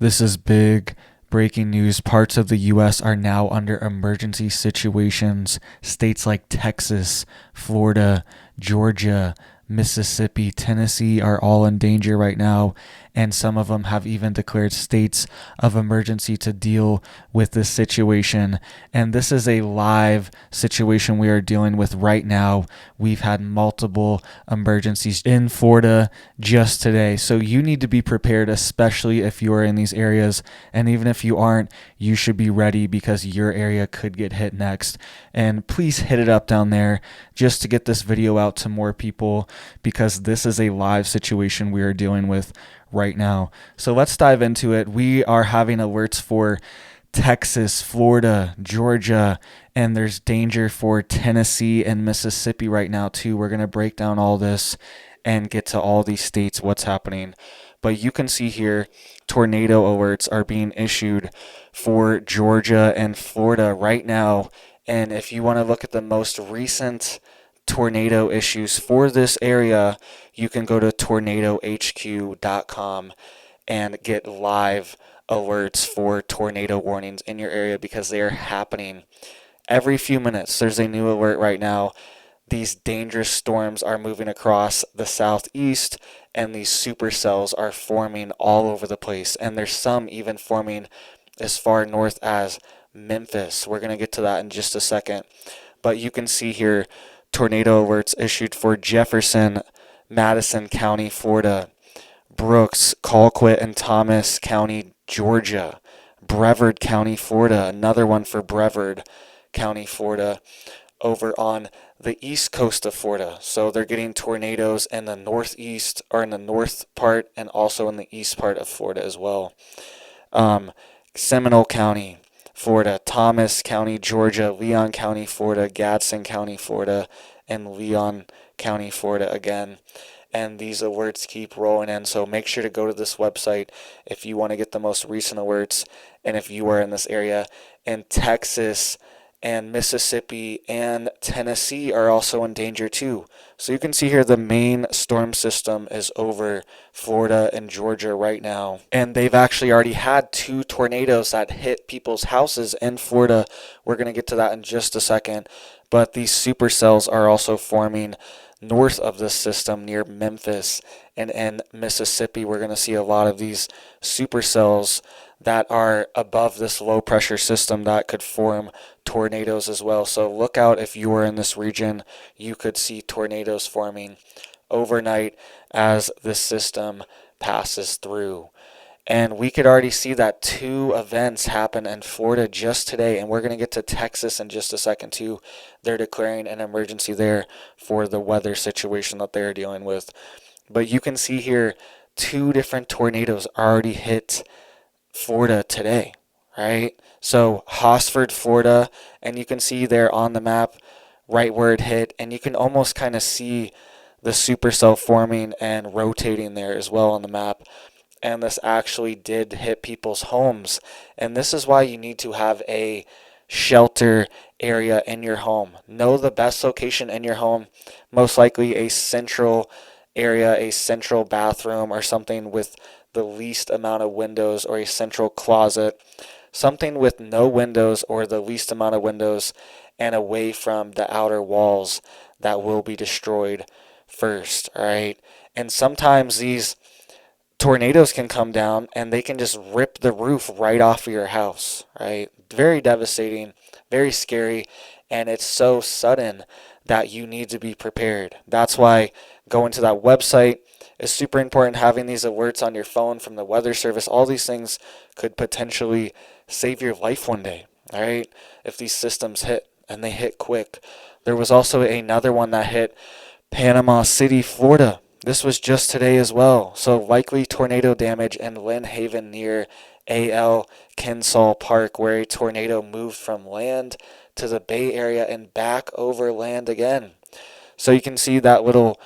This is big breaking news. Parts of the U.S. are now under emergency situations. States like Texas, Florida, Georgia, Mississippi, Tennessee are all in danger right now, and some of them have even declared states of emergency to deal with this situation. And this is a live situation we are dealing with right now. We've had multiple emergencies in Florida just today. So you need to be prepared, especially if you are in these areas. And even if you aren't, you should be ready because your area could get hit next. And please hit it up down there just to get this video out to more people because this is a live situation we are dealing with right now. So let's dive into it. We are having alerts for Texas, Florida, Georgia, and there's danger for Tennessee and Mississippi right now too. We're going to break down all this and get to all these states, what's happening. But you can see here, tornado alerts are being issued for Georgia and Florida right now. And if you want to look at the most recent tornado issues for this area, you can go to tornadohq.com and get live alerts for tornado warnings in your area because they are happening every few minutes. There's a new alert right now. These dangerous storms are moving across the southeast, and these supercells are forming all over the place. And there's some even forming as far north as Memphis. We're going to get to that in just a second. But you can see here tornado alerts issued for Jefferson, Madison County, Florida, Brooks, Colquitt, and Thomas County, Georgia, Brevard County, Florida, another one for Brevard County, Florida, over on the east coast of Florida. So they're getting tornadoes in the northeast or in the north part and also in the east part of Florida as well. Seminole County, Florida, Thomas County, Georgia, Leon County, Florida, Gadsden County, Florida, and Leon County, Florida again. And these alerts keep rolling in. So make sure to go to this website if you want to get the most recent alerts and if you are in this area. And Texas and Mississippi and Tennessee are also in danger too. So you can see here the main storm system is over Florida and Georgia right now. And they've actually already had 2 tornadoes that hit people's houses in Florida. We're going to get to that in just a second. But these supercells are also forming north of this system near Memphis and in Mississippi. We're going to see a lot of these supercells that are above this low pressure system that could form tornadoes as well. So look out if you are in this region. You could see tornadoes forming overnight as this system passes through. And we could already see that 2 events happen in Florida just today. And we're going to get to Texas in just a second too. They're declaring an emergency there for the weather situation that they're dealing with. But you can see here 2 different tornadoes already hit Florida today, right? So Hosford, Florida, and you can see there on the map right where it hit. And you can almost kind of see the supercell forming and rotating there as well on the map. And this actually did hit people's homes. And this is why you need to have a shelter area in your home. Know the best location in your home, most likely a central area, a central bathroom or something with the least amount of windows, or a central closet, something with no windows or the least amount of windows and away from the outer walls that will be destroyed first, all right? And sometimes these tornadoes can come down and they can just rip the roof right off of your house, right? Very devastating, very scary, and it's so sudden that you need to be prepared. That's why going to that website is super important. Having these alerts on your phone from the weather service, all these things could potentially save your life one day, all right? If these systems hit and they hit quick. There was also another one that hit Panama City, Florida. This was just today as well. So likely tornado damage in Lynn Haven near A.L. Kinsall Park, where a tornado moved from land to the Bay Area and back over land again. So you can see that little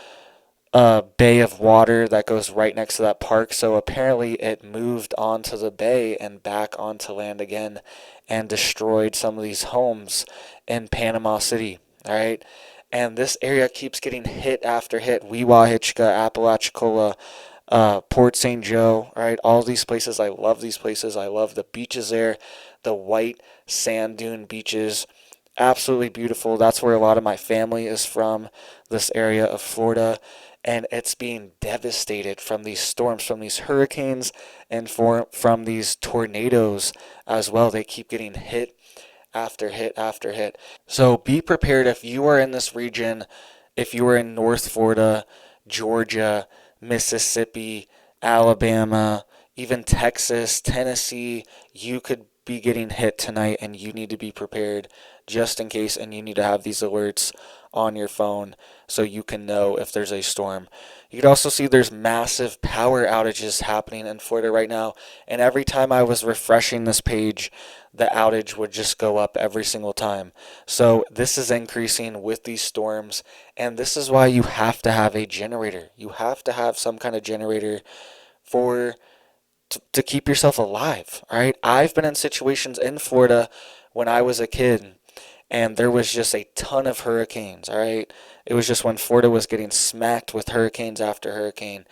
bay of water that goes right next to that park. So apparently it moved onto the bay and back onto land again and destroyed some of these homes in Panama City. All right. And this area keeps getting hit after hit. Weehawken, Apalachicola, Port St. Joe, all right? All these places, I love these places. I love the beaches there, the white sand dune beaches. Absolutely beautiful. That's where a lot of my family is from, this area of Florida. And it's being devastated from these storms, from these hurricanes, and from these tornadoes as well. They keep getting hit after hit after hit. So be prepared if you are in this region, if you are in North Florida, Georgia, Mississippi, Alabama, even Texas, Tennessee, you could be getting hit tonight and you need to be prepared just in case, and you need to have these alerts on your phone so you can know if there's a storm. You can also see there's massive power outages happening in Florida right now, and every time I was refreshing this page, the outage would just go up every single time. So this is increasing with these storms, and this is why you have to have a generator. You have to have some kind of generator for to keep yourself alive, all right? I've been in situations in Florida when I was a kid, and there was just a ton of hurricanes, all right? It was just when Florida was getting smacked with hurricanes after hurricane.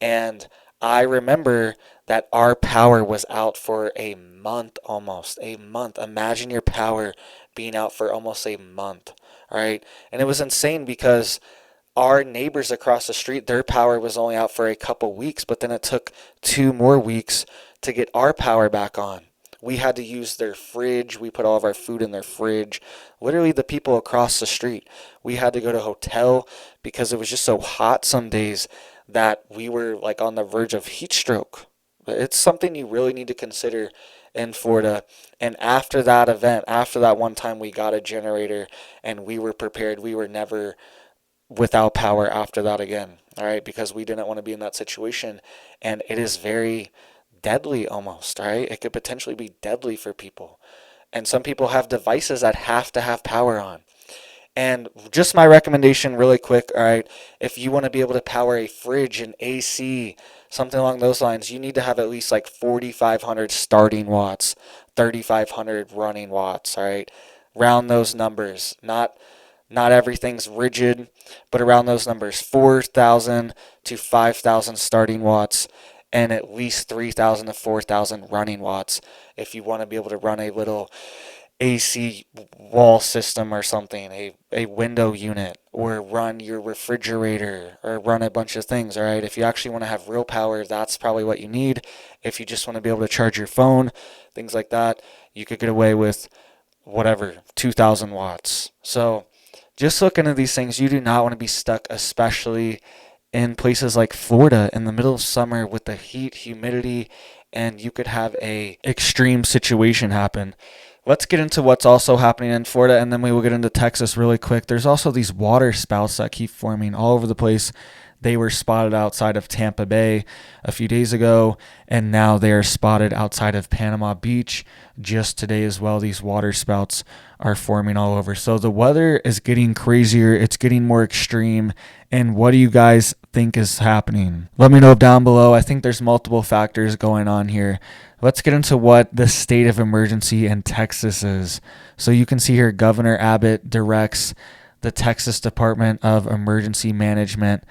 And I remember that our power was out for a month almost. A month. Imagine your power being out for almost a month, all right? And it was insane because our neighbors across the street, their power was only out for a couple weeks, but then it took 2 more weeks to get our power back on. We had to use their fridge. We put all of our food in their fridge. Literally, the people across the street. We had to go to a hotel because it was just so hot some days that we were like on the verge of heat stroke. It's something you really need to consider in Florida. And after that event, after that one time we got a generator and we were prepared, we were never without power after that again, all right? Because we didn't want to be in that situation. And it is very deadly almost, right? It could potentially be deadly for people. And some people have devices that have to have power on. And just my recommendation really quick, all right, if you want to be able to power a fridge, an AC, something along those lines, you need to have at least like 4,500 starting watts, 3,500 running watts, all right? Round those numbers. Not everything's rigid, but around those numbers, 4,000 to 5,000 starting watts and at least 3,000 to 4,000 running watts if you want to be able to run a little AC wall system or something, a window unit, or run your refrigerator, or run a bunch of things, all right? If you actually want to have real power, that's probably what you need. If you just want to be able to charge your phone, things like that, you could get away with whatever, 2,000 watts. So just look into these things. You do not want to be stuck, especially in places like Florida in the middle of summer with the heat, humidity, and you could have a extreme situation happen. Let's get into what's also happening in Florida, and then we will get into Texas really quick. There's also these water spouts that keep forming all over the place. They were spotted outside of Tampa Bay a few days ago, and now they are spotted outside of Panama Beach just today as well. These water spouts are forming all over. So the weather is getting crazier. It's getting more extreme. And what do you guys think is happening? Let me know down below. I think there's multiple factors going on here. Let's get into what the state of emergency in Texas is. So you can see here Governor Abbott directs the Texas Department of Emergency Management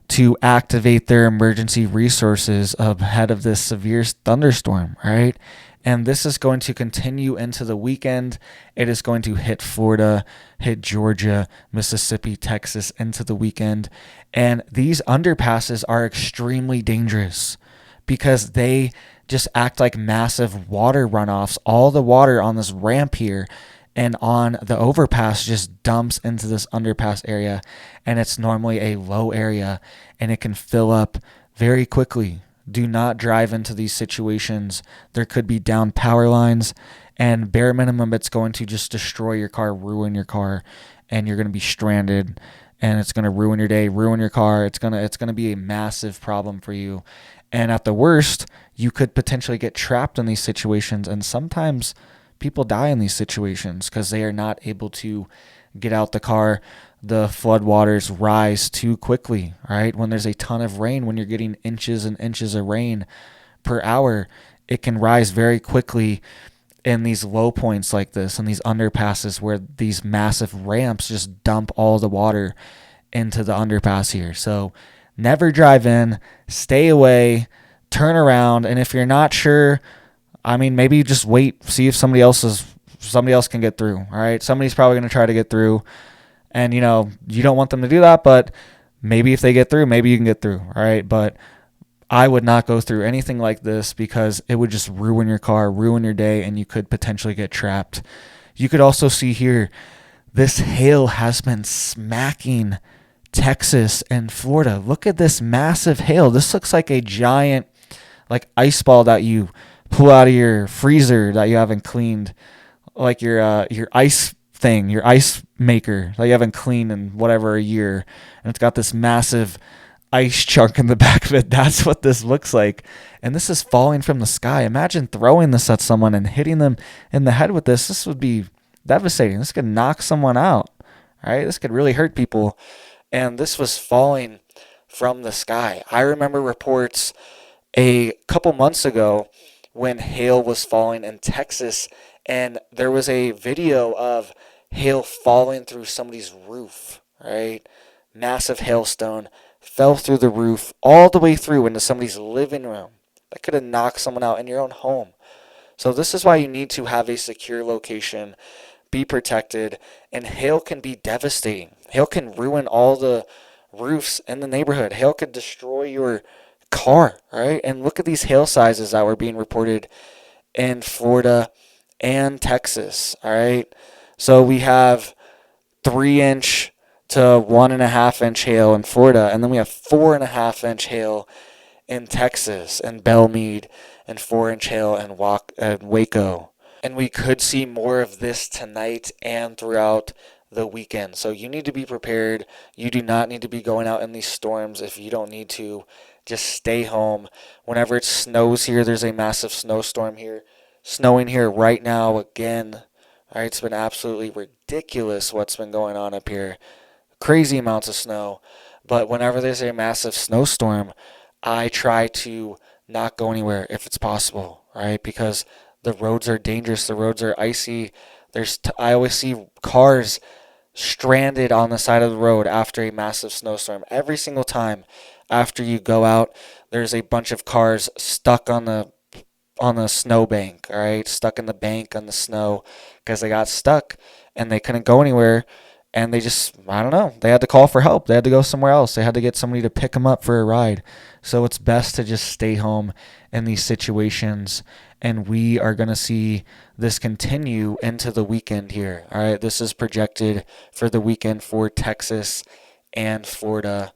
to activate their emergency resources ahead of this severe thunderstorm, right? And this is going to continue into the weekend. It is going to hit Florida, hit Georgia, Mississippi, Texas into the weekend. And these underpasses are extremely dangerous because they just act like massive water runoffs. All the water on this ramp here and on the overpass just dumps into this underpass area, and it's normally a low area and it can fill up very quickly. Do not drive into these situations. There could be down power lines, and bare minimum it's going to just destroy your car, ruin your car, and you're going to be stranded, and it's going to ruin your day, ruin your car. It's going to be a massive problem for you. And at the worst, you could potentially get trapped in these situations, and sometimes people die in these situations because they are not able to get out the car. The floodwaters rise too quickly, right? When there's a ton of rain, when you're getting inches and inches of rain per hour, it can rise very quickly in these low points like this and these underpasses where these massive ramps just dump all the water into the underpass here. So never drive in, stay away, turn around, and if you're not sure, I mean, maybe just wait, see if somebody else can get through. All right, somebody's probably going to try to get through, and you don't want them to do that, but maybe if they get through, maybe you can get through. All right, but I would not go through anything like this because it would just ruin your car, ruin your day, and you could potentially get trapped. You could also see here, this hail has been smacking Texas and Florida. Look at this massive hail. This looks like a giant like ice ball that you pull out of your freezer that you haven't cleaned, like your ice thing, your ice maker that you haven't cleaned in whatever a year, and it's got this massive ice chunk in the back of it. That's what this looks like, and this is falling from the sky. Imagine throwing this at someone and hitting them in the head with this. This would be devastating. This could knock someone out. All right, this could really hurt people, and this was falling from the sky. I remember reports a couple months ago when hail was falling in Texas, and there was a video of hail falling through somebody's roof, right? Massive hailstone fell through the roof all the way through into somebody's living room. That could have knocked someone out in your own home. So this is why you need to have a secure location, be protected, and hail can be devastating. Hail can ruin all the roofs in the neighborhood. Hail could destroy your car, right? And look at these hail sizes that were being reported in Florida and Texas, all right? So we have 3-inch to 1.5-inch hail in Florida, and then we have 4.5-inch hail in Texas and Belmead, and 4-inch hail in Waco. And we could see more of this tonight and throughout the weekend. So you need to be prepared. You do not need to be going out in these storms if you don't need to. Just stay home. Whenever it snows here, there's a massive snowstorm here. Snowing here right now again. All right, it's been absolutely ridiculous what's been going on up here. Crazy amounts of snow. But whenever there's a massive snowstorm, I try to not go anywhere if it's possible, right? Because the roads are dangerous. The roads are icy. I always see cars stranded on the side of the road after a massive snowstorm. Every single time after you go out, there's a bunch of cars stuck on the snowbank, all right? Stuck in the bank on the snow because they got stuck and they couldn't go anywhere. And they just, I don't know, they had to call for help. They had to go somewhere else. They had to get somebody to pick them up for a ride. So it's best to just stay home in these situations. And we are going to see this continue into the weekend here. All right, this is projected for the weekend for Texas and Florida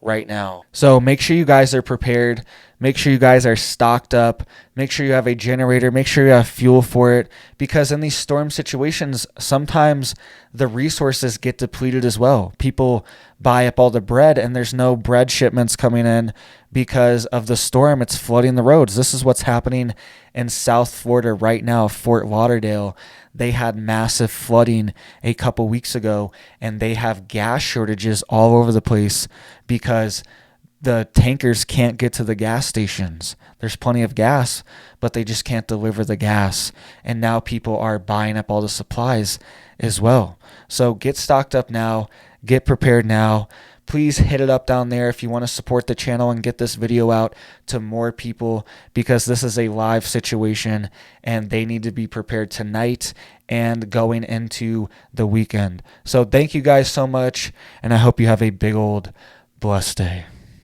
right now. So make sure you guys are prepared. Make sure you guys are stocked up. Make sure you have a generator. Make sure you have fuel for it, because in these storm situations, sometimes the resources get depleted as well. People buy up all the bread and there's no bread shipments coming in because of the storm. It's flooding the roads. This is what's happening in South Florida right now, Fort Lauderdale. They had massive flooding a couple weeks ago, and they have gas shortages all over the place because the tankers can't get to the gas stations. There's plenty of gas, but they just can't deliver the gas. And now people are buying up all the supplies as well. So get stocked up now. Get prepared now. Please hit it up down there if you want to support the channel and get this video out to more people, because this is a live situation and they need to be prepared tonight and going into the weekend. So thank you guys so much, and I hope you have a big old blessed day.